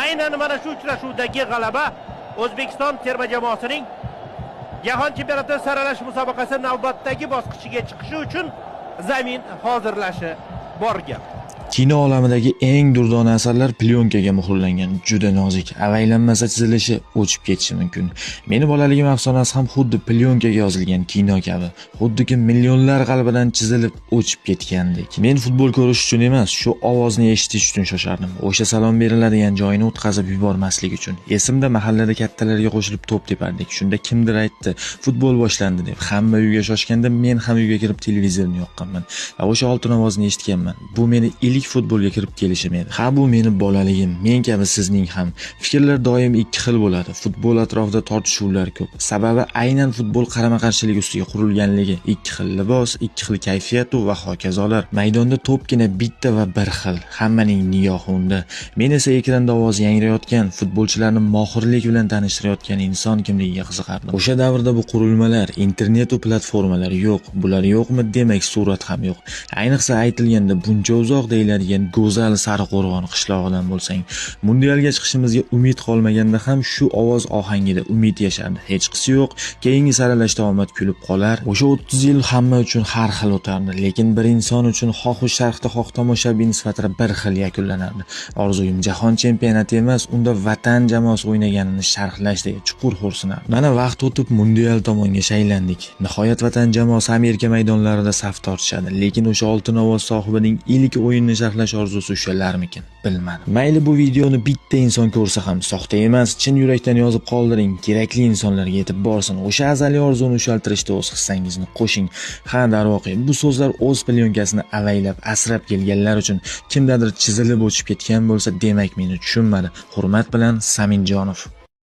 Aynan mana shu uchrashuvdagi g'alaba O'zbekiston terma jamoasining Jahon chempionati saralash musobaqasi navbatdagi bosqichiga chiqishi uchun zamin hozirlashi bor gap. Kino olamidagi eng durdona asarlar plyonkaga muhrlangan, juda nozik, avaylanmasa chizilishi o'chib ketishi mumkin. Meni bolaligim afsonasi ham xuddi plyonkaga yozilgan kino kabi, xuddiki millionlar qalbidan chizilib o'chib ketgandek. Men futbol ko'rish uchun emas, shu ovozni eshitish uchun shoshardim. O'sha salom beriladigan joyini o'tkazib yubormaslik uchun. Esimda mahallada kattalarga qo'shilib to'p tepardik. Shunda kimdir aytdi, futbol boshlandi deb. Hamma uyga shoshganda men ham uyga kirib televizorni yoqqanman va o'sha oltin ovozni eshitganman. Bu meni ilk futbolga kirib kelishim edi. Ha, bu meni bolaligim, men kabi sizning ham. Fikrlar doim ikki xil bo'ladi. Futbol atrofida tortishuvlar ko'p. Sababi aynan futbol qarama-qarshilik ustiga qurilganligi. Ikki xil libos, ikki xil kayfiyat va hokazolar. Maydonda to'pgina bitta va bir xil. Hammaning nigohi unda. Men esa ekranda ovoz yangrayotgan, futbolchilarni mohirlik bilan tanishtirayotgan inson kimligiga qiziqardim. O'sha davrda bu qurilmalar, internet va platformalar yo'q. Bular yo'qmi demak, surat ham yo'q. Ayniqsa aytilganda buncha uzoq deyiladigan go'zal Sariqo'rg'on qishlog'idan bo'lsang, mundialga chiqishimizga umid qolmaganda ham shu ovoz ohangida umid yashardi. Hech qisi yo'q, keyingi saralashda omad kulib qolar. O'sha 30 yil hamma uchun har xil o'tardi, lekin bir inson uchun xoh sharqda, xoh tomoshabin sifatida bir xil yakunlanardi. Orzuyim jahon chempionati emas, unda vatan jamoasi o'ynaganini sharhlash deya chuqur xo'rsinardim. Mana vaqt o'tib mundial tomonga shaylandik. Nihoyat vatan jamoasi Amerika maydonlarida saf tortishadi, lekin o'sha oltin ovoz sohibining ilk o'yinni sharhlash orzusi ushalarmikin, bilmadim. Mayli bu videoni bitta inson ko'rsa ham, soxta emas, chin yurakdan yozib qoldiring, kerakli insonlarga yetib borsin. O'sha azaliy orzuni ushaltirishda o'z hissangizni qo'shing. Ha, darvoqe, bu so'zlar o'z plyonkasini avaylab, asrab kelganlar uchun kimdadir chizilib o'chib ketgan bo'lsa, demak meni tushunmadi. Hurmat bilan, Saminjonov.